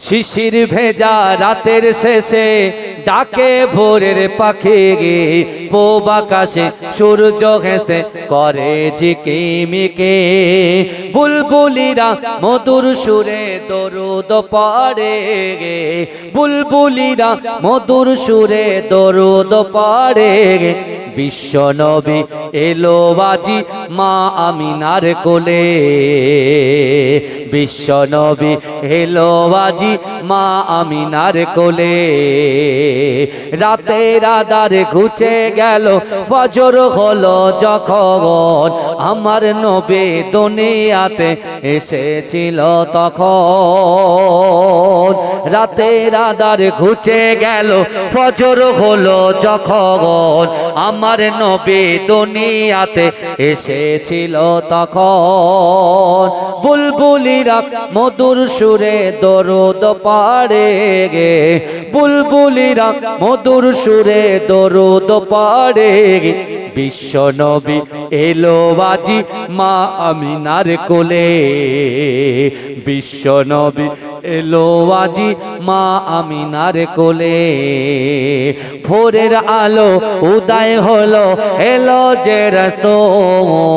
শিশির ভেজা রাতের শেষে ডাকে ভোরের পাখি গে, পূব আকাশে সূর্য হেসে করে ঝিকিমিকি। বুলবুলিরা মধুর সুরে দরুদ পড়ে গে, বুলবুলিরা মধুর সুরে দরুদ পড়ে গে। বিশ্ব নবী এলো বাজি মা আমিনার কোলে, বিশ্ব নবী এলো বাজি মা আমিনার কোলে। রাতের আধার ঘুচে গেল, ফজর হলো যখন, আমার নবী দুনিয়াতে এসেছিল তখন। রাতের আধার ঘুচে গেল, ফজর হলো যখন, আমার নবী দুনিয়াতে এসেছিল তখন। বুলবুলিরা মধুর সুরে দরুদ পড়ে গে, বুলবুলিরা মধুর সুরে দরুদ পড়ে গে। বিশ্ব নবী এলো বাজি মা আমিনার কোলে, বিশ্ব নবী এলো বাজি মা আমিনার কোলে। ভোরের আলো উদয় হলো, এলো যে রাসূল,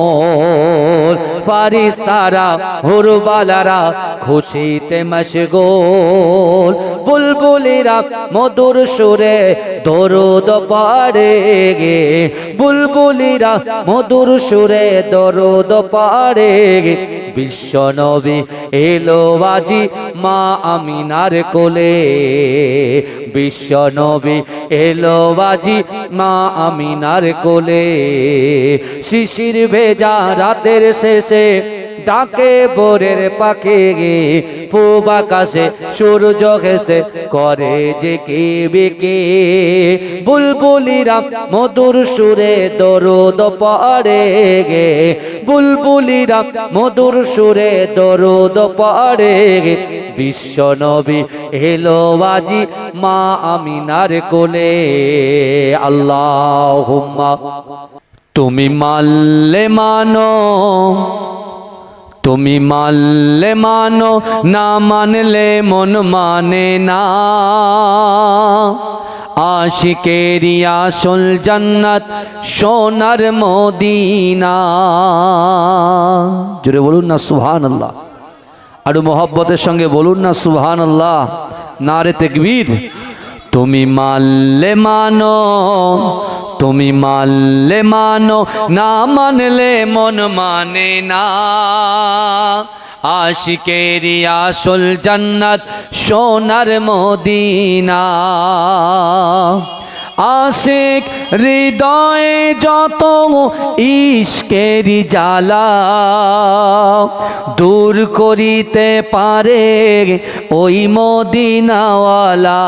ফারিস্তারা হুরবালারা খুশিতে মশগুল। বুলবুলিরা মধুর সুরে দরুদ পড়ে গে, বুলবুলিরা মধুর সুরে দরুদ পড়ে গে। বিশ্ব নবী এলো বাজি মা আমিনার কোলে, বিশ্ব নবী এলো বাজি মা আমিনার কোলে। শিশির ভেজা রাতের শেষে ডাকে ভোরের পাখি গে, পূব আকাশে সূর্য হেসে করে ঝিকিমিকি। বুলবুলিরা মধুর সুরে দরুদ পড়ে গে, বুলবুলিরা মধুর সুরে দরুদ পড়ে গে। বিশ্ব নবী এলো বাজি মা আমিনার কোলে। আল্লাহুম্মা তুমি মানলে মানো, তুমি মানলে মানো, না মানলে মন মানে না। আশিকেরি আসল জান্নাত সোনার মদিনা। জোরে বলুন না সুবহানাল্লাহ, আরো মোহব্বতের সঙ্গে বলুন না সুবহানাল্লাহ, নারে তাকবীর। তুমি মানলে মানো, তুমি মানলে মানো, না মানলে মন মানে না। আশিকেরি আসল জান্নাত সোনার মদিনা। আশিক হৃদয়ে যত ইশকেরি জ্বালা, দূর করিতে পারে ওই মদিনাওয়ালা।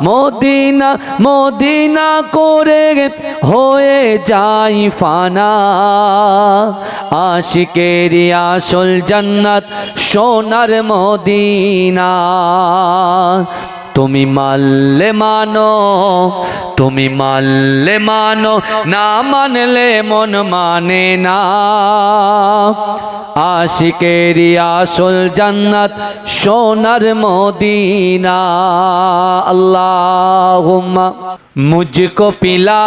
মদিনা মদিনা করে হয়ে যাই ফানা, আশিকেরি আসল জান্নাত সোনার মদিনা। তুমি মানলে মানো, তুমি মানলে মানো, না মানলে মন মানে না। আশিকেরি আসল জান্নাত সোনার মদিনা। আল্লাহুম্মা मुझको पिला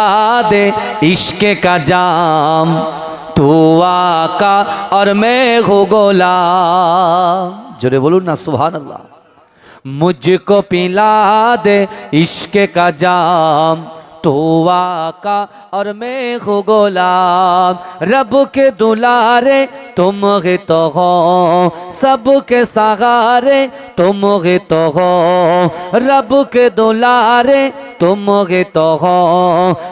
दे इश्क का जाम, तू आका और मैं हो गुलाम। जोरे बोलूं ना सुभान अल्लाह। मुझको पिला दे इश्क का जाम, तो आका और मैं हो गुलाम। रब के दुलारे तुम ही तो हो, सबके सहारे तुम ही तो हो। रब के दुलारे तुम ही तो हो,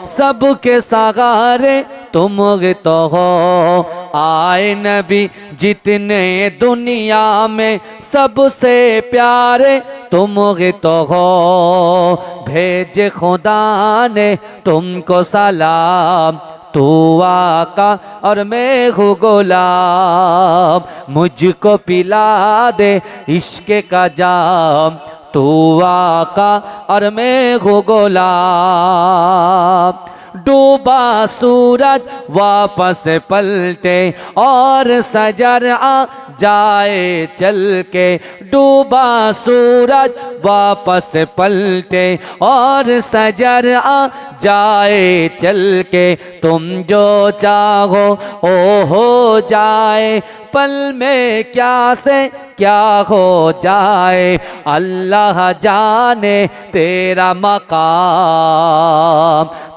सबके सहारे तुम ही तो हो। आए नबी जितने दुनिया में सबसे प्यारे तुम ही तो हो। भेज खुदा ने तुमको सलाम, तू आका और मैं हूँ गुलाम। मुझको पिला दे इश्क का जाम, तू आका और मैं हूँ गुलाम। डूबा सूरज वापस पलटे और सजर आ जाए चल के, डूबा सूरज वापस पलटे और सजर आ जाए चल के, तुम जो चाहो ओ हो जाए, पल में क्या से क्या हो जाए, अल्लाह जाने तेरा मकाम,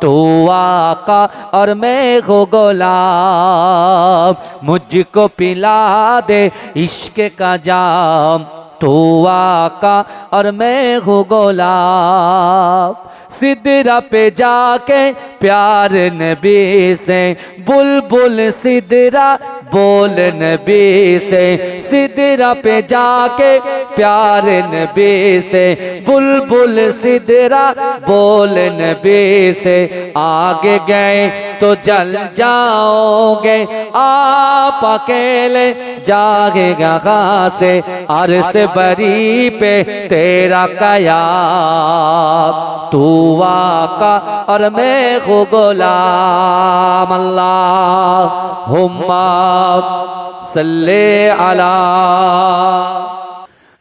तू आका और मैं हो गुलाम, मुझको पिला दे इश्क का जाम, तू आका और मैं हूँ गुलाम। सिदरा पे जाके प्यार नबी से, बुलबुल सिदरा बोल नबी से, सिदरा पे जाके प्यार नबी से, बुलबुल सिदरा बोल नबी से, आगे गए तो जल जाओगे आप अकेले, जागेगा कहाँ से अर्श बरी पे तेरा कयाम, तू आका और मैं हूँ गुलाम। अल्लाहुम्मा सल्ले अला।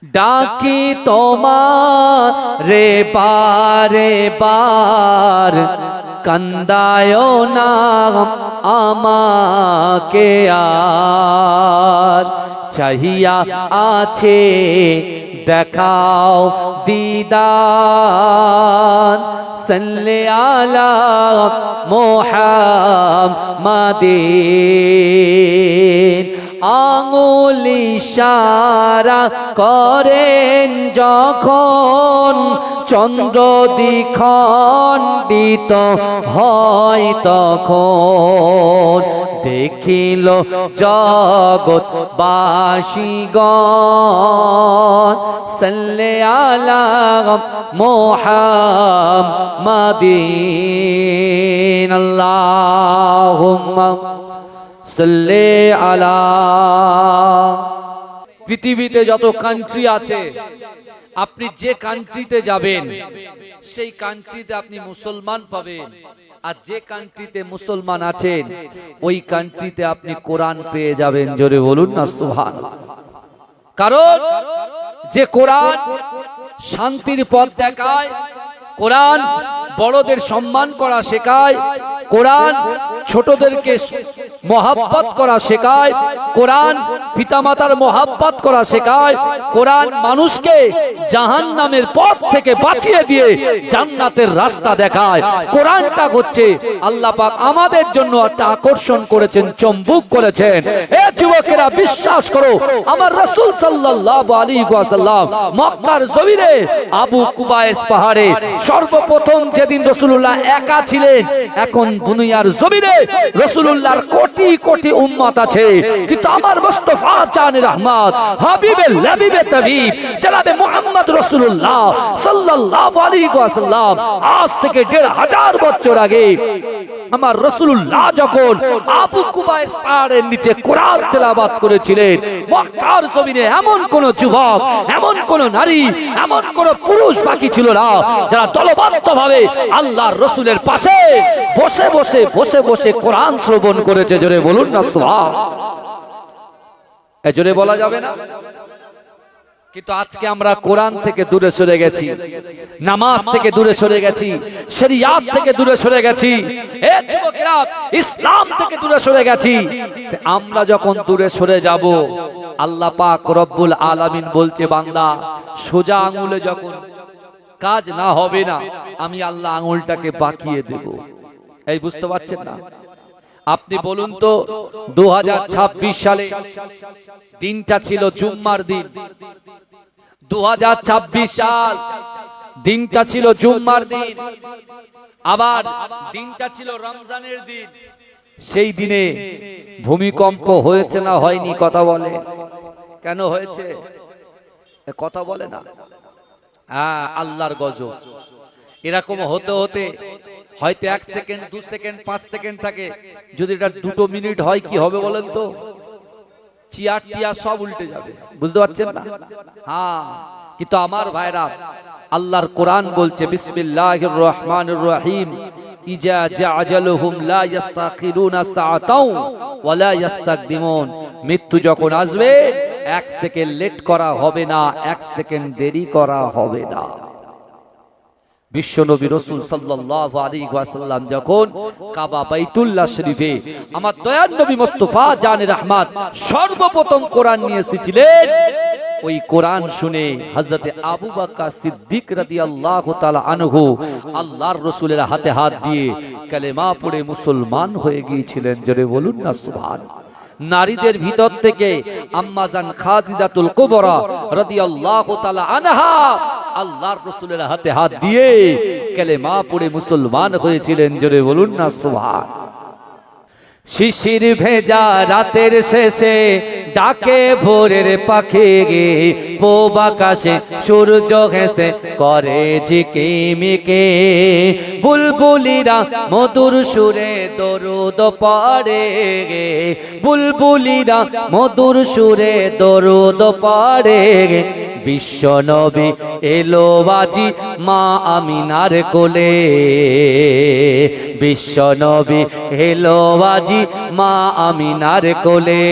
डाकी तोमारे बारे बार, कंदायो नाम আমাকে আর, চাহিয়া আছে দেখাও দিদার, সাল্লি আলা মুহাম্মাদিন। আঙুল ইশারা করেন যখন, চন্দ্র দ্বিখণ্ডিত হয় তখন, দেখিল জগৎবাসীগণ, সাল্লি আলা মুহাম্মাদিন। আল্লাহুম্মা সাল্লি আলা। পৃথিবীতে যত কান্ট্রি আছে, আপনি যে কান্ট্রিতে যাবেন সেই কান্ট্রিতে আপনি মুসলমান পাবেন, আর যে কান্ট্রিতে মুসলমান আছেন ওই কান্ট্রিতে আপনি কোরআন পেয়ে যাবেন। জোরে বলুন না সুবহানাল্লাহ। কারণ যে কোরআন শান্তির পথ দেখায়, কোরআন বড়দের সম্মান করা শেখায়, কোরআন ছোটদেরকে মহাব্বত করা শেখায়, কোরআন পিতামাতার মহাব্বত করা শেখায়, কোরআন মানুষকে জাহান্নামের পথ থেকে বাঁচিয়ে দিয়ে জান্নাতের রাস্তা দেখায়। কোরআনটা হচ্ছে আল্লাহ পাক আমাদের জন্য একটা আকর্ষণ করেছেন, চম্বুক করেছেন। এ যুবকেরা বিশ্বাস করো, আমার রাসূল সাল্লাল্লাহু আলাইহি ওয়াসাল্লাম মক্কার জমিনে আবু কুবাইস পাহাড়ে সর্বপ্রথম যেদিন রাসূলুল্লাহ একা ছিলেন, এখন দুনিয়ার জমিনে রাসূলুল্লাহর কোটি কোটি উম্মত আছে, কিন্তু আমার মুস্তাফা জানে রহমত হাবিবে লাবিবে তাবিব জনাবে মুহাম্মদ রাসূলুল্লাহ সাল্লাল্লাহু আলাইহি ওয়াসাল্লাম আজ থেকে ১৫০০ বছর আগে আমার রাসূলুল্লাহ যখন আবু কুবাইস পাহাড়ের নিচে কোরআন তেলাওয়াত করেছিলেন, মক্কার জমিনে এমন কোন যুবক, এমন কোন নারী, এমন কোন পুরুষ বাকি ছিল না যারা দলবদ্ধভাবে আল্লাহর রাসূলের পাশে বসে বসে বসে বসে কোরআন শ্রবণ করেছে। জোরে বলুন না সুবহানাল্লাহ। এ জোরে বলা যাবে না? কিন্তু আজকে আমরা কোরআন থেকে দূরে সরে গেছি, নামাজ থেকে দূরে সরে গেছি, শরিয়াত থেকে দূরে সরে গেছি, এ যুবকেরা ইসলাম থেকে দূরে সরে গেছি। আমরা যখন দূরে সরে যাব, আল্লাহ পাক রব্বুল আলামিন বলছে, বান্দা সোজা আঙ্গুলে যখন কাজ না হবে না, আমি আল্লাহ আঙ্গুলটাকে বাঁকিয়ে দেব। এই বুঝতে পারছেন না? আপনি বলুন তো, 2026 সালে দিনটা ছিল জুম্মার দিন, 2026 সাল দিনটা ছিল জুম্মার দিন, আবার দিনটা ছিল রমজানের দিন। সেই দিনে ভূমিকম্প হয়েছে না হয়নি? কথা বলে। কেন হয়েছে? কথা বলে না। আল্লাহর গজব। এরকম হতে হতে হয়তো 1 সেকেন্ড, 2 সেকেন্ড, 5 সেকেন্ড থাকে, যদি এটা 2 মিনিট হয় কি হবে বলেন তো? চেয়ার টিয়ার সব উল্টে যাবে। বুঝতে পারছেন না? হ্যাঁ, কিন্তু আমার ভাইরা, আল্লাহর কোরআন বলছে বিসমিল্লাহির রহমানির রহিম, ইজা জাআজালুহুম লা ইস্তাখিরুনা সাআতাও ওয়া লা ইস্তাকদিমুন। মৃত্যু যখন আসবে এক সেকেন্ড লেট করা হবে না, এক সেকেন্ড দেরি করা হবে না। বিশ্বনবী রাসূল সাল্লাল্লাহু আলাইহি ওয়াসাল্লাম যখন কাবা বাইতুল্লাহ শরীফে আমার দয়ার নবী মুস্তাফা জানে রহমত সর্বপ্রথম কোরআন নিয়ে এসেছিলেন, ওই কোরআন শুনে হযরতে আবু বকর সিদ্দিক রাদিয়াল্লাহু তাআলা আনহু আল্লাহর রাসূলের হাতে হাত দিয়ে কালেমা পড়ে মুসলমান হয়ে গিয়েছিলেন। জোরে বলুন না সুবহানাল্লাহ। নারীদের ভিতর থেকে আম্মাজান খাদিজাতুল কুবরা রাদিয়াল্লাহু তাআলা আনহা আল্লাহর রাসূলের হাতে হাত দিয়ে কালেমা পড়ে মুসলমান হয়েছিলেন। জোরে বলুন না সুবহানাল্লাহ। শিশির ভেজা রাতের শেষে ডাকে ভোরের পাখি গে, পূব আকাশে সূর্য হেসে করে ঝিকিমিকি, বুলবুলিরা মধুর সুরে দরুদ পড়ে গে, বুলবুলিরা মধুর সুরে দরুদ পড়ে গে। বিশ্বনবী এলো বাজি মা আমিনার কোলে, বিশ্বনবী এলো বাজি মা আমিনার কোলে।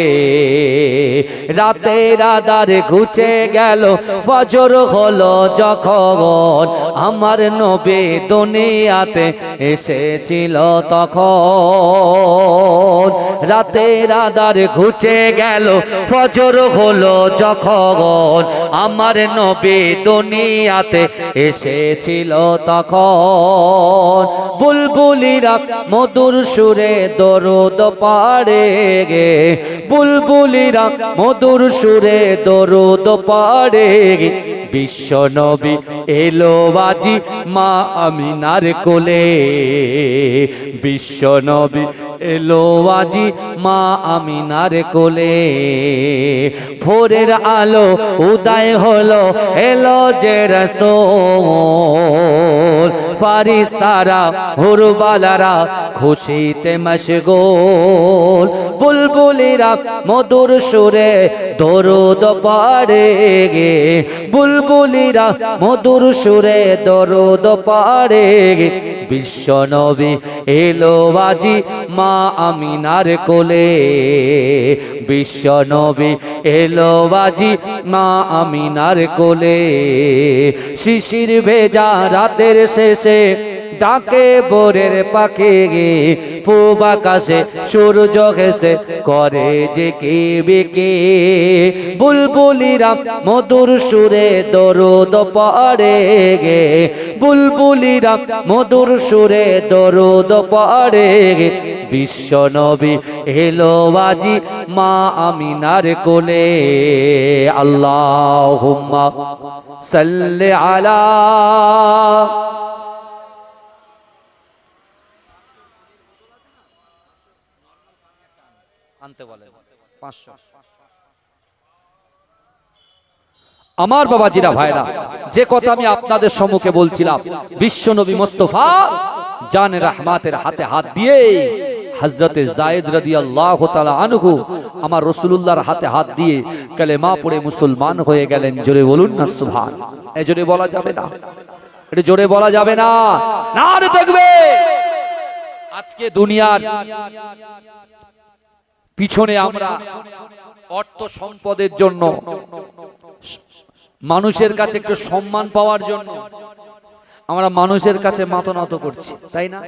রাতের আঁধার ঘুচে গেল ফজর হলো যখন, আমার নবী দুনিয়াতে এসেছিল তখন। রাতের আঁধার ঘুচে গেল ফজর হলো যখন, আমার নবী দুনিয়াতে এসেছিল তখন। বুলবুলিরা মধুর সুরে দরুদ পড়ে গে, বুলবুলিরা মধুর সুরে দরুদ পড়ে গে। বিশ্বনবী এলো বাজি মা আমিনার কোলে, বিশ্বনবী এলো বাজি মা আমিনার কোলে। ভোরের আলো উদয় হলো এলো যে রাসূল, ফারিস্তারা হুরবালারা খুশিতে মশগুল, বুলবুলিরা মধুর সুরে দরুদ পড়ে গে, বুলবুলিরা মধুর সুরে দরুদ পড়ে গে। বিশ্বনবী এলো বাজি মা আমিনার কোলে, বিশ্বনবী এলো বাজি মা আমিনার কোলে। শিশির ভেজা রাতের শেষে ডাকে ভোরের পাখি গে, পূব আকাশে সূর্য হেসে করে যে কে বেকে, বুলবুলিরা মধুর সুরে দরুদ পড়ে গে, বুলবুলিরা মধুর সুরে দরুদ পড়ে গে। বিশ্বনবী এলো বাজি মা আমিনার কোলে। আল্লাহুম্মা সাল্লি আলা আনতে বলে 500। আমার বাবাজিরা ভাইরা, যে কথা আমি আপনাদের সম্মুখে বলছিলাম, বিশ্বনবী মুস্তাফা জানে রহমাতের হাতে হাত দিয়ে হযরতে যায়েদ রাদিয়াল্লাহু তাআলা আনহু আমার রাসূলুল্লাহর হাতে হাত দিয়ে কালেমা পড়ে মুসলমান হয়ে গেলেন। জোরে বলুন না সুবহানাল্লাহ। এই জোরে বলা যাবে না, এটা জোরে বলা যাবে না, না দেখবে আজকে দুনিয়ার পিছনে আমরা অর্থ সম্পদের জন্য, মানুষের কাছে একটু সম্মান পাওয়ার জন্য আমরা মানুষের কাছে মাথা নত করছি, তাই না?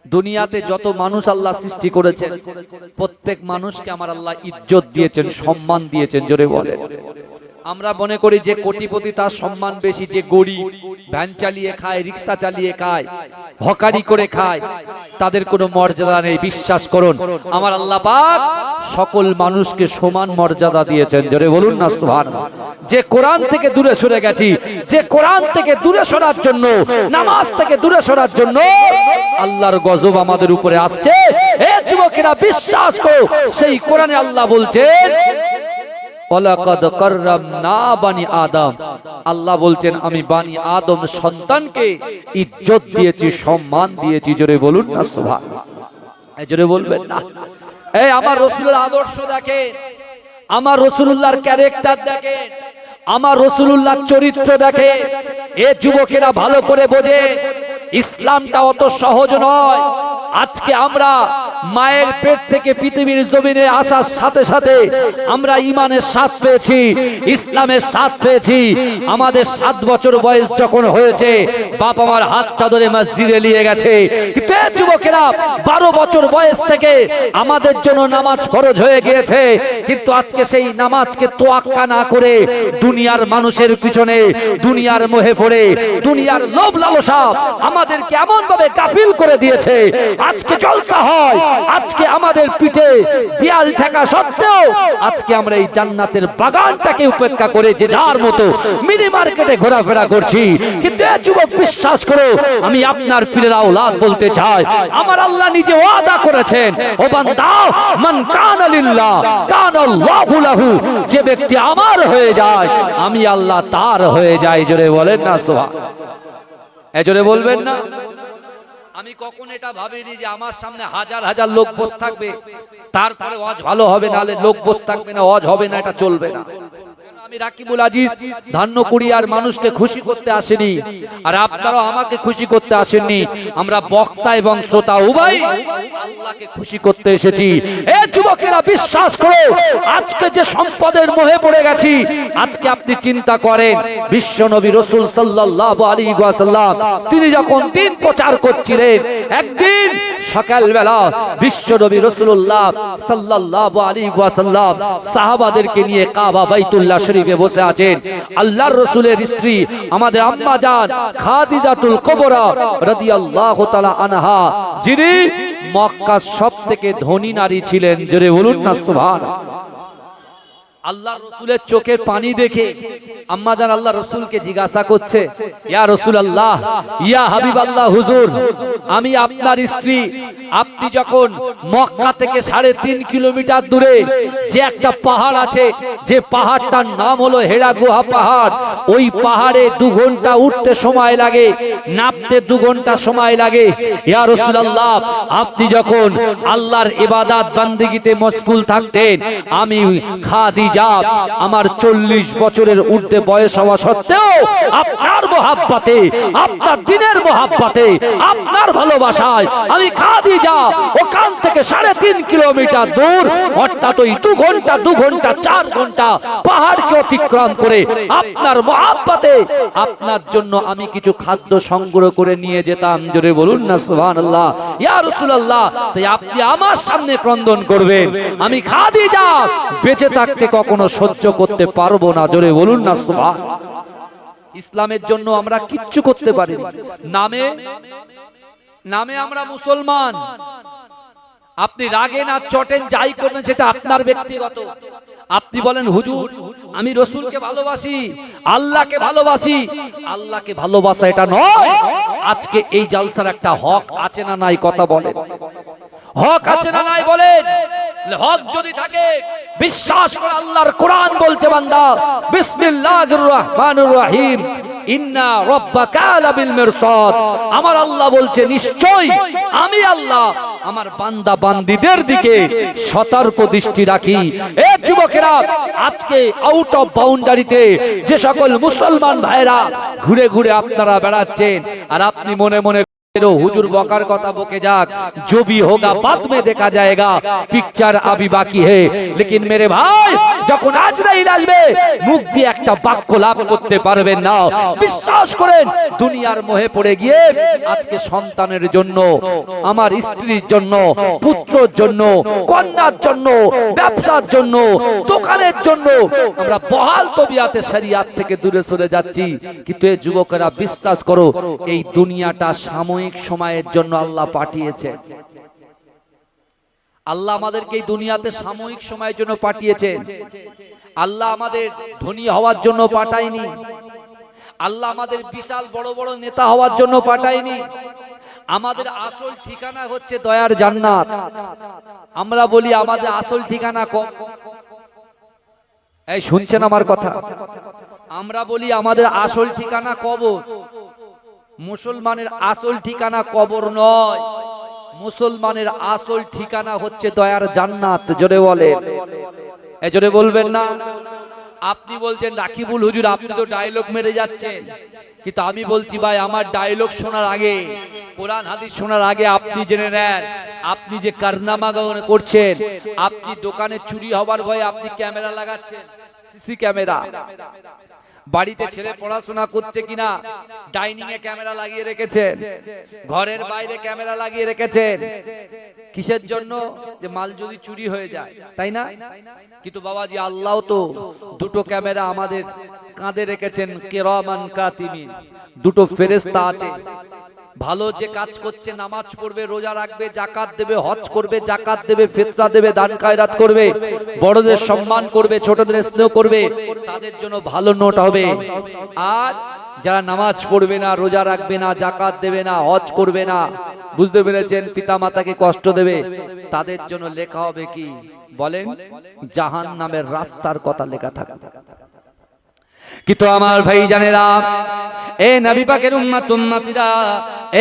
দুনিয়াতে যত মানুষ আল্লাহ সৃষ্টি করেছেন প্রত্যেক মানুষকে আমার আল্লাহ ইজ্জত দিয়েছেন, সম্মান দিয়েছেন। জোরে বলেন। আমরা মনে করি যে কোটিপতি তার সম্মান বেশি, যে গরিব ভ্যান চালিয়ে খায়, রিক্সা চালিয়ে খায়, হকারি করে খায়, তাদের কোনো মর্যাদা নেই। বিশ্বাস করুন, আমার আল্লাহ পাক সকল মানুষকে সমান মর্যাদা দিয়েছেন। জোরে বলুন না সুবহানাল্লাহ। যে কোরআন থেকে দূরে সরে গেছি, যে কোরআন থেকে দূরে সরার জন্য, নামাজ থেকে দূরে সরার জন্য আল্লাহর গজব আমাদের উপরে আসছে। এ যুবকেরা বিশ্বাস করো, সেই কোরআনে আল্লাহ বলছেন ওয়ালাকাদ কাররামনা বানি আদম, আল্লাহ বলছেন আমি বানি আদম সন্তানকে ইজ্জত দিয়েছি, সম্মান দিয়েছি। জোরে বলুন না সুবহানাল্লাহ। এই জোরে বলবেন না। এই আমার রাসূলের আদর্শ দেখেন, আমার রাসূলুল্লাহর ক্যারেক্টার দেখেন, আমার রাসূলুল্লাহর চরিত্র দেখেন। এ যুবকেরা ভালো করে বোঝে, ইসলামটা অত সহজ নয়। আজকে আমরা মায়ের পেট থেকে পৃথিবীর জমিনে আসার সাথে সাথে আমরা ঈমানের স্বাদ পেয়েছি, ইসলামের স্বাদ পেয়েছি। আমাদের 7 বছর বয়স যখন হয়েছে বাপ আমার হাতটা ধরে মসজিদে নিয়ে গেছে। কিন্তু যুবকেরা 12 বছর বয়স থেকে আমাদের জন্য নামাজ ফরজ হয়ে গিয়েছে, কিন্তু আজকে সেই নামাজকে তোয়াক্কা না করে দুনিয়ার মানুষের পিছনে, দুনিয়ার মোহে পড়ে, দুনিয়ার লোভ লালসা আমাদেরকে এমন ভাবে গাফিল করে দিয়েছে। আজকে জলসা হয়, আজকে আমাদের পিঠে দেয়াল ঠেকা সত্ত্বেও আজকে আমরা এই জান্নাতের বাগানটাকে উপেক্ষা করে যে যার মতো মিনি মার্কেটে ঘোরাফেরা করছি। কিন্তু যুবক বিশ্বাস করো, আমি আপনার পীরের আওলাদ বলতে চাই, আমার আল্লাহ নিজে ওয়াদা করেছেন, ও বান্দা মান কানা লিল্লাহ কানা আল্লাহু লাহু, যে ব্যক্তি আমার হয়ে যায় আমি আল্লাহ তার হয়ে যাই। জোরে বলেন না সুবহান। জোরে বলবেন না। আমি কখন এটা ভাবিনি যে আমার সামনে হাজার হাজার লোক বসে থাকবে, তারপরে ওয়াজ ভালো হবে, নালে লোক বসে থাকবে না, ওয়াজ হবে না, এটা চলবে না। আমি রাকিবুল আজিজ ধান্যকুড়িয়ার মানুষকে খুশি করতে আসেনি, আর আপনারাও আমাকে খুশি করতে আসেননি। আমরা বক্তা এবং শ্রোতা উভয় আল্লাহকে খুশি করতে এসেছি। এ যুবকেরা বিশ্বাস করো, আজকে যে সম্পদের মোহে পড়ে গেছি, আজকে আপনি চিন্তা করেন বিশ্ব নবী রাসূল সাল্লাল্লাহু আলাইহি ওয়াসাল্লাম তিনি যখন দিন প্রচার করছিলেন, একদিন সকালবেলা বিশ্ব নবী রাসূলুল্লাহ সাল্লাল্লাহু আলাইহি ওয়াসাল্লাম সাহাবাদেরকে নিয়ে কাবা বাইতুল্লাহ শরীফে বসে আছেন। আল্লাহর রাসূলের স্ত্রী আমাদের আম্মা জান খাদিজাতুল কুবরা রাদিয়াল্লাহু তাআলা আনহা, যিনি মক্কার সবথেকে ধনী নারী ছিলেন। জোরে বলুন না সুবহানাল্লাহ। আল্লাহর রাসূলের চোখের পানি দেখে আম্মা জান আল্লাহর রাসূলকে জিজ্ঞাসা করছে, ইয়া রাসূলুল্লাহ, ইয়া হাবিবাল্লাহ হুজুর, আমি আপনার স্ত্রী, আপনি যখন মক্কা থেকে 3.5 কিলোমিটার দূরে যে একটা পাহাড় আছে, যে পাহাড়টার নাম হলো হেরা গুহা পাহাড়, ওই পাহাড়ে 2 ঘন্টা উঠতে সময় লাগে, নামতে 2 ঘন্টা সময় লাগে। ইয়া রাসূলুল্লাহ, আপনি যখন আল্লাহর ইবাদত বান্দিগিতে মশগুল থাকতেন, আমি খাদিজা আমার 40 বছরের ঊর্ধ্বে বয়স হওয়া সত্ত্বেও আপনার মহাব্বতে, আপনার দ্বীনের মহাব্বতে, আপনার ভালোবাসায় আমি খাদিজা ওখান থেকে 3.5 কিলোমিটার দূর, অর্থাৎ ওই 2 ঘন্টা 4 ঘন্টা পাহাড়কে অতিক্রম করে আপনার মহাব্বতে আপনার জন্য আমি কিছু খাদ্য সংগ্রহ করে নিয়ে যেতাম। জোরে বলুন না সুবহানাল্লাহ। ইয়া রাসূলুল্লাহ, তাই আপনি আমার সামনে ক্রন্দন করবেন, আমি খাদিজা বেঁচে থাকতে কখনো সহ্য করতে পারবো না। জোরে বলুন না সুবহান। ইসলামের জন্য আমরা কিচ্ছু করতে পারি নামে নামে আমরা মুসলমান। আপনি রাগে না চটেন, যাই করবেন সেটা আপনার ব্যক্তিগত। আপনি বলেন হুজুর আমি রাসূলকে ভালোবাসি, আল্লাহকে ভালোবাসি, আল্লাহকে ভালোবাসা এটা নয়। আজকে এই জালসার একটা হক আছে না নাই কথা বলেন, হক আছে না নাই বলেন। হক যদি থাকে বিশ্বাস করে, আল্লাহর কোরআন বলছে বান্দা বিসমিল্লাহির রহমানির রহিম ইন্না রাব্বাকা লাবিল মিরসাদ, আমার আল্লাহ বলছে নিশ্চয় আমি আল্লাহ আমার বান্দা বান্দীদের দিকে সতর্ক দৃষ্টি রাখি। এ যুবকেরা, আজকে আউট অফ বাউন্ডারিতে যে সকল মুসলমান ভাইরা ঘুরে ঘুরে আপনারা বেড়াচ্ছেন, আর আপনি মনে মনে হুজুর বকার কথা বকে যাক, जो भी होगा बाद में देखा जाएगा, पिक्चर अभी बाकी है। लेकिन मेरे भाई যখন আজরাইল আসবে মুখ দিয়ে একটা বাক্য লাভ করতে পারবেন না। বিশ্বাস করেন, দুনিয়ার মোহে পড়ে গিয়ে আজকে সন্তানের জন্য, আমার স্ত্রীর জন্য, পুত্রের জন্য, কন্যার জন্য, ব্যবসার জন্য, দোকানের জন্য আমরা বহাল তবিয়াতে শরিয়াত থেকে দূরে সরে যাচ্ছি। কিন্তু এই যুবকেরা বিশ্বাস করো, এই দুনিয়াটা সাময়িক সময়ের জন্য আল্লাহ পাঠিয়েছে। আল্লাহ আমাদেরকে এই দুনিয়াতে সাময়িক সময়ের জন্য পাঠিয়েছেন। আল্লাহ আমাদের ধনী হওয়ার জন্য পাঠায়নি, আল্লাহ আমাদের বিশাল বড় বড় নেতা হওয়ার জন্য পাঠায়নি। আমাদের আসল ঠিকানা হচ্ছে দয়ার জান্নাত। আমরা বলি আমাদের আসল ঠিকানা এই শুনছেন আমার কথা? আমরা বলি আমাদের আসল ঠিকানা কবর। মুসলমানের আসল ঠিকানা কবর নয়, মুসলমানের আসল ঠিকানা হচ্ছে দয়ার জান্নাত। জোরে বলেন, জোরে বলবেন না? আপনি বলছেন রাকিবুল হুজুর আপনি তো ডায়লগ মেরে যাচ্ছেন, কিন্তু আমি বলছি ভাই আমার ডায়লগ শোনার আগে, কোরআন হাদিস শোনার আগে আপনি জেনে নেন, আপনি যে কারনামা করছেন, আপনি দোকানে চুরি হবার ভয়ে আপনি ক্যামেরা লাগাচ্ছেন, সিসি ক্যামেরা। বাড়িতে ছেলে পড়াশোনা করছে কিনা ডাইনিং এ ক্যামেরা লাগিয়ে রেখেছেন, ঘরের বাইরে ক্যামেরা লাগিয়ে রেখেছেন, কিসের জন্য? যে মাল যদি চুরি হয়ে যায়, তাই না? কিন্তু বাবাজি আল্লাহ তো দুটো ক্যামেরা আমাদের কাঁধে রেখেছেন, কিরামান কাতিবিন, দুটো ফেরেশতা আছে। ভালো যে কাজ করছে, নামাজ পড়বে, রোজা রাখবে, যাকাত দেবে, হজ করবে, যাকাত দেবে, ফিতরা দেবে, দান খায়রাত করবে, বড়দের সম্মান করবে, ছোটদের স্নেহ করবে, তাদের জন্য ভালো নোট হবে। আর যারা নামাজ পড়বে না, রোজা রাখবে না, যাকাত দেবে না, হজ করবে না, বুঝতে পেরেছেন, পিতা মাতাকে কষ্ট দেবে, তাদের জন্য লেখা হবে কি বলেন? জাহান্নামের রাস্তার কথা লেখা থাকবে। কিন্তু আমার ভাই জানেরা, এ নবী পাকের উম্মত উম্মতিরা,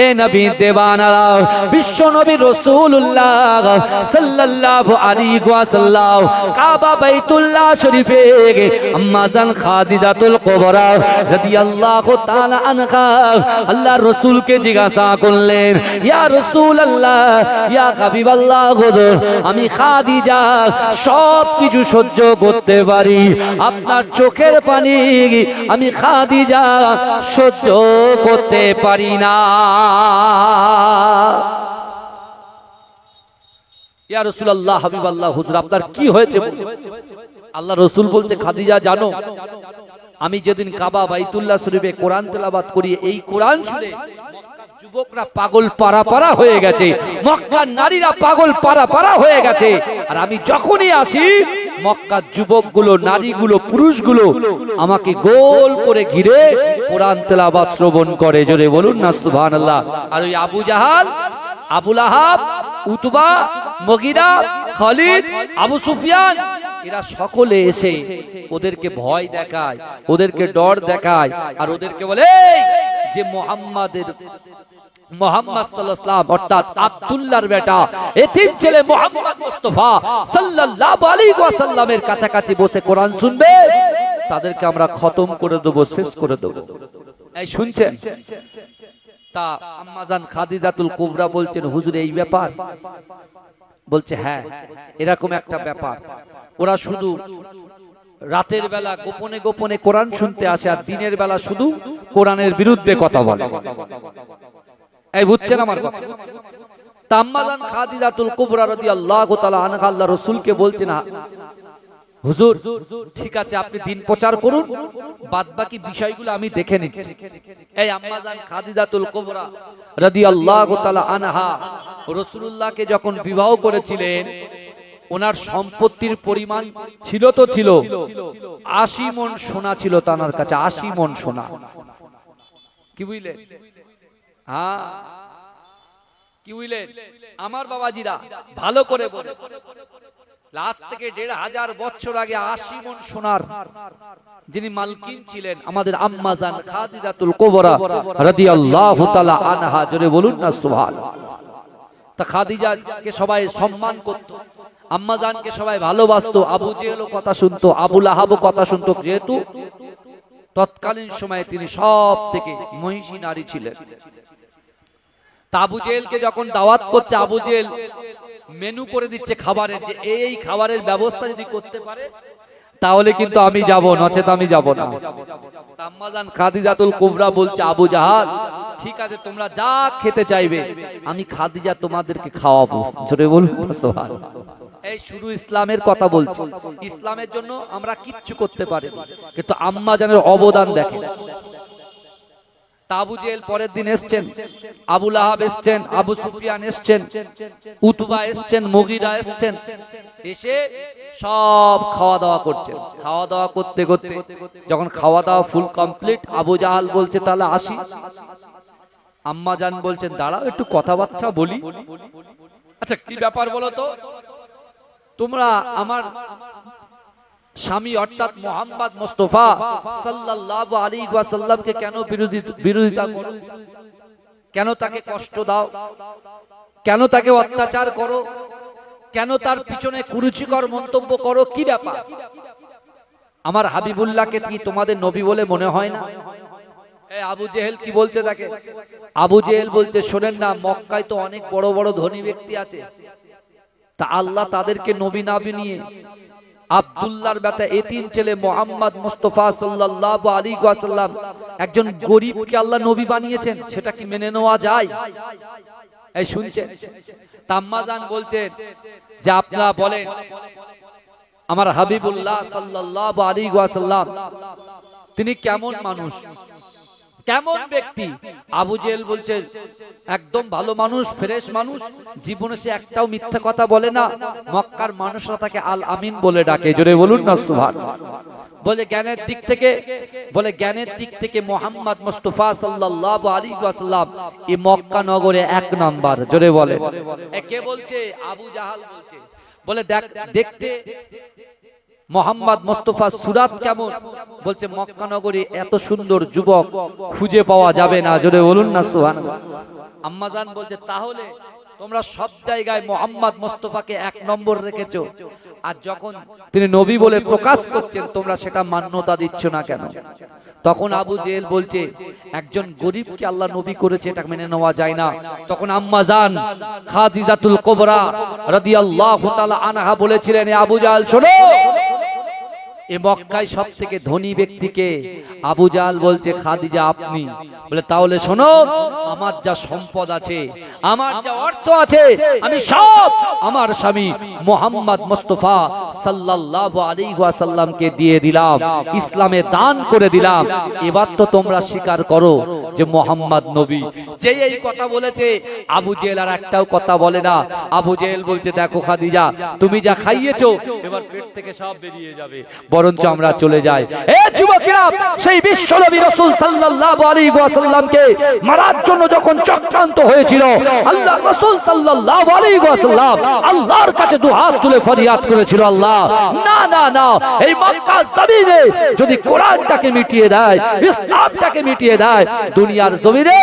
এ নবী দেবানারা, বিশ্ব নবী রাসূলুল্লাহ সাল্লাল্লাহু আলাইহি ওয়াসাল্লাম কাবা বাইতুল্লাহ শরীফে আম্মা জান খাদিজাতুল কুবরা রাদিয়াল্লাহু তাআলা আনহা আল্লাহর রাসূলকে জিজ্ঞাসা করলেন, ইয়া রাসূলুল্লাহ, ইয়া হাবিবাল্লাহ, আমি খাদিজা সব কিছু সহ্য করতে পারি, আপনার চোখের পানি আমি খাদিজা সহ্য করতে পারি না। ইয়া রাসূলুল্লাহ, হাবিবাল্লাহ, হুজুর আপনার কি হয়েছে? আল্লাহ রাসূল বলছে, খাদিজা জানো, আমি যেদিন কাবা বাইতুল্লাহ শরীফে কোরআন তেলাওয়াত করি, এই কোরআন শুনে যুবকরা পাগল পারা হয়ে গেছে, মক্কার নারীরা পাগল পারা হয়ে গেছে। আর আমি যখনই আসি, মক্কার যুবকগুলো, নারীগুলো, পুরুষগুলো আমাকে গোল করে ঘিরে কোরআন তেলাওয়াত শ্রবণ করে। জোরে বলুন না সুবহানাল্লাহ। আর ওই আবু জাহাল, আবু লাহাব, উতবা, মুগীরা, খালিদ, আবু সুফিয়ান, এরা সকলে এসে ওদেরকে ভয় দেখায়, ওদেরকে ডর দেখায়, আর ওদেরকে বলে যে মুহাম্মদ সাল্লাল্লাহু আলাইহি ওয়াসাল্লাম অর্থাৎ আব্দুল্লাহর বেটা, এতিম ছেলে মুহাম্মদ মুস্তাফা সাল্লাল্লাহু আলাইহি ওয়াসাল্লামের কাছাকাছি বসে কোরআন শুনবে, তাদেরকে আমরা খতম করে দেব, শেষ করে দেব। এই শুনছেন? তা আম্মা জান খাদিজাতুল কুবরা বলছেন, হুজুর এই ব্যাপার? বলছে হ্যাঁ, এরকম একটা ব্যাপার। ওরা শুধু রাতের বেলা গোপনে গোপনে কোরআন শুনতে আসে, আর দিনের বেলা শুধু কোরআনের বিরুদ্ধে কথা বলে। এই বুঝছেন আমার কথা? আম্মা জান খাদিজাতুল কুবরা রাদিয়াল্লাহু তাআলা আনহা আল্লাহর রাসূলকে বলছেন, হুজুর ঠিক আছে, আপনি দিন প্রচার করুন, বাদবাকি বিষয়গুলো আমি দেখে নিচ্ছি। এই আম্মা জান খাদিজাতুল কুবরা রাদিয়াল্লাহু তাআলা আনহা রাসূলুল্লাহকে যখন বিবাহ করেছিলেন, ওনার সম্পত্তির পরিমাণ ছিল তো ছিল 80 মণ সোনা ছিল তার কাছে, 80 মণ সোনা। কি বুঝলেন? হ্যাঁ, কি বুঝলেন আমার বাবাজিরা? ভালো করে বলে, লাস্ট থেকে 1500 বছর আগে 80 মণ সোনার যিনি মালকিন ছিলেন, আমাদের আম্মা জান খাদিজাতুল কুবরা রাদিয়াল্লাহু তাআলা আনহা। জোরে বলুন না সুবহানাল্লাহ। তা খাদিজাকে সবাই সম্মান করত, আম্মা জানকে সবাই ভালোবাসতো, আবু জেহেলও কথা শুনতো, আবু লাহাবও কথা শুনতো, যেহেতু তৎকালীন সময়ে তিনি সব থেকে মহিষী নারী ছিলেন। তা আবু জেহেলকে যখন দাওয়াত করছে, আবু জেহেল মেনু করে দিচ্ছে খাবারের, যে এই খাবারের ব্যবস্থা যদি করতে পারে তাহলে কিন্তু আমি যাব, নচেত আমি যাব না। আম্মা জান খাদিজাতুল কুবরা বলছে, আবু জাহাল ঠিক আছে, তোমরা যা খেতে চাইবে আমি খাদিজা তোমাদেরকে খাওয়াবো। জোরে বলুন সুবহানাল্লাহ। এই শুরু ইসলামের কথা বলছি, ইসলামের জন্য আমরা কিচ্ছু করতে পারি, কিন্তু আম্মা জানের অবদান দেখেন। আবু জেহেল পরের দিন এসছেন, আবু লাহাব এসছেন, আবু সুফিয়ান এসছেন, উতবা এসছেন, মুগীরা এসছেন, এসে সব খাওয়া দাওয়া করছেন। খাওয়া দাওয়া করতে করতে যখন খাওয়া দাওয়া ফুল কমপ্লিট, আবু জাহাল বলছে তাহলে আসি। আম্মা জান বলছেন, দাঁড়াও একটু কথাবার্তা বলি। আচ্ছা কি ব্যাপার বলো তো, তোমরা আমার স্বামী অর্থাৎ মুহাম্মদ মুস্তাফা সাল্লাল্লাহু আলাইহি ওয়াসাল্লামকে কেন বিরোধিতা করো, কেন তাকে কষ্ট দাও, কেন তাকে অত্যাচার করো, কেন তার পিছনে কুরুচিকর মন্তব্য করো, কি ব্যাপার? আমার হাবিবুল্লাহকে কি তোমাদের নবী বলে মনে হয় না? আবু জেহেল কি বলছে দেখে, আবু জেহেল বলছে শোনেন না, মক্কায় তো অনেক বড় বড় ধনী ব্যক্তি আছে, তা আল্লাহ তাদেরকে নবী না বানিয়ে আব্দুল্লাহর বেটা এতিম ছেলে মুহাম্মদ মুস্তাফা সাল্লাল্লাহু আলাইহি ওয়াসাল্লাম একজন গরীবকে আল্লাহ নবী বানিয়েছেন, সেটা কি মেনে নেওয়া যায়? এই শুনছেন, তাম্মাজান বলছেন যে আপনারা বলেন আমার হাবিবুল্লাহ সাল্লাল্লাহু আলাইহি ওয়াসাল্লাম তিনি কেমন মানুষ, কেমন ব্যক্তি? আবু জেহেল বলছে একদম ভালো মানুষ, ফ্রেশ মানুষ, জীবনে সে একটাও মিথ্যা কথা বলে না, মক্কার মানুষরা তাকে আল আমিন বলে ডাকে, জোরে বলুন না সুবহানাল্লাহ। বলে জ্ঞানের দিক থেকে, বলে জ্ঞানের দিক থেকে মুহাম্মদ মুস্তাফা সাল্লাল্লাহু আলাইহি ওয়াসাল্লাম এই মক্কা নগরে এক নাম্বার, জোরে বলে। কে বলছে? আবু জাহাল বলছে। বলে দেখতে মোহাম্মদ মুস্তাফা সুরাত কেমন? বলছে মক্কা নগরী এত সুন্দর যুবক খুঁজে পাওয়া যাবে না, জোরে বলুন না সুবহানাল্লাহ। আম্মাজান বলছে তাহলে তোমরা সব জায়গায় মোহাম্মদ মুস্তাফাকে এক নম্বর রেখেছো, আর যখন তিনি নবী বলে প্রকাশ করছেন তোমরা সেটা মান্যতা দিচ্ছ না কেন? তখন আবু জেহেল বলছে একজন গরীবকে আল্লাহ নবী করেছে, এটা মেনে নেওয়া যায় না। তখন আম্মাজান খাদিজাতুল কুবরা রাদিয়াল্লাহু তাআলা আনহা বলেছিলেন, আবু জাহেল শোনো, এই মক্কায় সব থেকে ধনী ব্যক্তিকে? আবু জাহেল বলছে খাদিজা আপনি। বলে তাহলে শোনো, আমার যা সম্পদ আছে, আমার যা অর্থ আছে, আমি সব আমার স্বামী মুহাম্মদ মুস্তাফা সাল্লাল্লাহু আলাইহি ওয়াসাল্লামকে দিয়ে দিলাম, ইসলামে দান করে দিলাম। এবার তো তোমরা স্বীকার করো যে মুহাম্মদ নবী। যে এই কথা বলেছে আবু জেহেল আর একটাও কথা বলে না। আবু জেহেল বলছে দেখো খাদিজা, তুমি যা খাইয়েছো এবার পেট থেকে সব বেরিয়ে যাবে, বরঞ্চ আমরা চলে যাই। এ যুবকেরা, সেই বিশ্বনবী রাসূল সাল্লাল্লাহু আলাইহি ওয়াসাল্লামকে মারার জন্য যখন চক্রান্ত হয়েছিল, আল্লাহর রাসূল সাল্লাল্লাহু আলাইহি ওয়াসাল্লাম আল্লাহর কাছে দুহাত তুলে ফরিয়াদ করেছিল, আল্লাহ না না না, এই মক্কা জমিনে যদি কোরআনটাকে মিটিয়ে দেয়, ইসলামটাকে মিটিয়ে দেয়, দুনিয়ার জমিনে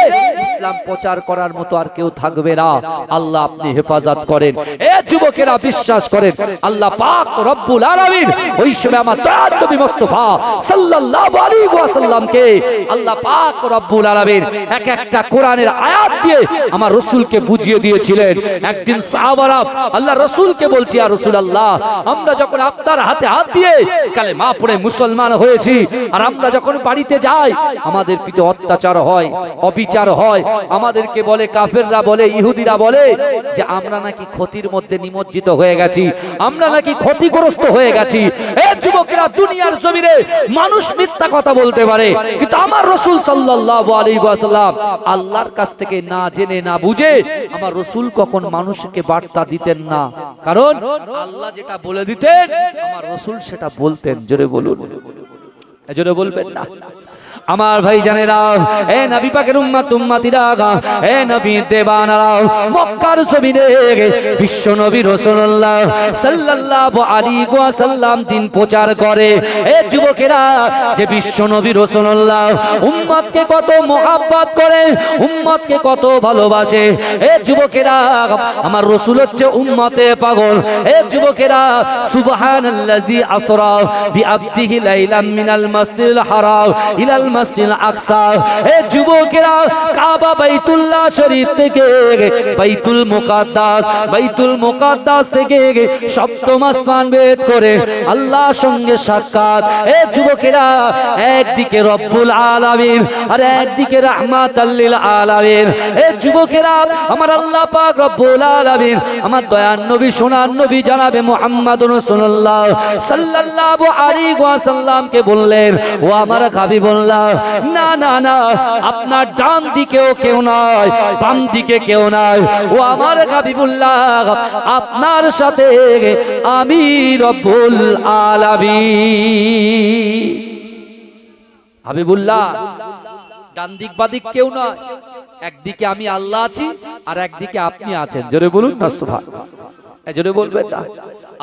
ইসলাম প্রচার করার মতো আর কেউ থাকবে না। আল্লাহ আপনি হেফাজত করেন। এ যুবকেরা বিশ্বাস করেন, আল্লাহ পাক রব্বুল আলামিন ওই সময় আমার দয়ার নবী মুস্তাফা সাল্লাল্লাহু আলাইহি ওয়াসাল্লামকে আল্লাহ পাক রব্বুল আলামিন এক একটা কোরআনের আয়াত দিয়ে আমার রাসূলকে বুঝিয়ে দিয়েছিলেন। একদিন সাহাবারা আল্লাহ রাসূলকে বলছে, ইয়া রাসূলুল্লাহ, আমরা যখন আপনার হাতে হাত দিয়ে কালেমা পড়ে মুসলমান হয়েছি, আর আমরা যখন বাড়িতে যাই আমাদের পিঠে অত্যাচার হয়, অবিচার হয়, আমাদেরকে বলে কাফেররা বলে, ইহুদিরা বলে যে আমরা নাকি ক্ষতির মধ্যে নিমজ্জিত হয়ে গেছি, আমরা নাকি ক্ষতিগ্রস্ত হয়ে গেছি। এই যুবকেরা, দুনিয়ার জমিনে মানুষ মিথ্যা কথা বলতে পারে, কিন্তু আমার রাসূল সাল্লাল্লাহু আলাইহি ওয়াসাল্লাম আল্লাহর কাছ থেকে না জেনে না বুঝে আমার রাসূল কখন মানুষকে বার্তা দিতেন না, কারণ আল্লাহ যেটা বলে দিতেন আমার রাসূল সেটা বলতেন। জোরে বলুন, জোরে বলবেন না? আমার ভাই জানেরা, এ নবী পাকের উম্মত উম্মতিরা, এ নবী দেবানারা, মক্কার জমিনে বিশ্ব নবী রাসূলুল্লাহ সাল্লাল্লাহু আলাইহি ওয়াসাল্লাম দিন প্রচার করে। এ যুবকেরা, যে বিশ্ব নবী রাসূলুল্লাহ উম্মতকে কত মহব্বত করে, উম্মতকে কত ভালোবাসে। এ যুবকেরা, আমার রাসূল হচ্ছে উম্মতে পাগল। এ যুবকেরা, সুবহানাল্লাযী আসরা বিআবদিহি লাইলাম মিনাল মাসজিদিল হারাম ইলাল মসজিদ আকসা। এ যুবকেরা, কাবা বাইতুল্লাহ শরীফ থেকে বাইতুল মুকাদ্দাস থেকে সপ্তম আসমান ভেদ করে আল্লাহর সঙ্গে সাক্ষাৎ। এ যুবকেরা, একদিকে রব্বুল আলামিন আর একদিকে রাহমাতাল লিল আলামিন। এ যুবকেরা, আমার আল্লাহ পাক রব্বুল আলামিন আমার দয়ার নবী সোনার নবী জনাবে মুহাম্মদুর রাসূলুল্লাহ সাল্লাল্লাহু আলাইহি ওয়াসাল্লামকে বললেন, ও আমার হাবিবুল্লাহ, না না না, আপনার ডান দিকেও কেউ নাই, বাম দিকে কেউ নাই, ও আমার হাবিবুল্লাহ, আপনার সাথে আমি রব্বুল আলামিন। হাবিবুল্লাহ, ডান দিক বাদিক কেউ নয়, একদিকে আমি আল্লাহ আছি আর একদিকে আপনি আছেন। জোরে বলুন না সুবহানাল্লাহ, জোরে বলবেন না?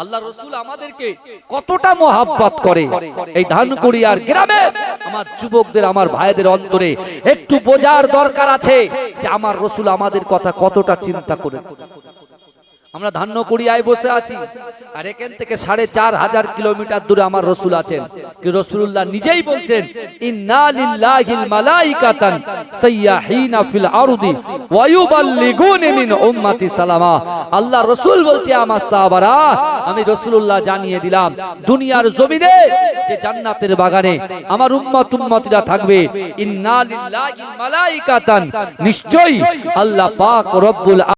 আল্লাহ রাসূল আমাদেরকে কতটা মহব্বত করে। এই ধানকুড়িয়ার গ্রামে আমার যুবকদের, আমার ভাইদের অন্তরে একটু বোঝার দরকার আছে যে আমার রাসূল আমাদের কথা কতটা চিন্তা করে। আমরা ধান্য কুড়িয়ায় বসে আছি, আর এখান থেকে 4500 কিলোমিটার দূরে আমার রসুল আছেন। কি রাসূলুল্লাহ নিজেই বলছেন, ইন্না লিল্লাহিল মালাইকাতান সাইয়াহিনা ফিল আরদি ওয়া ইউবাল্লিগুনি মিন উম্মতি সালামা। আল্লাহ রসুল বলছে, আমার সাহাবারা, আমি রাসূলুল্লাহ জানিয়ে দিলাম, দুনিয়ার জমিনে যে জান্নাতের বাগানে আমার উম্মতিরা থাকবে, ইন্না লিল্লাহিল মালাইকাতান, নিশ্চয়ই আল্লাহ পাক রব্বুল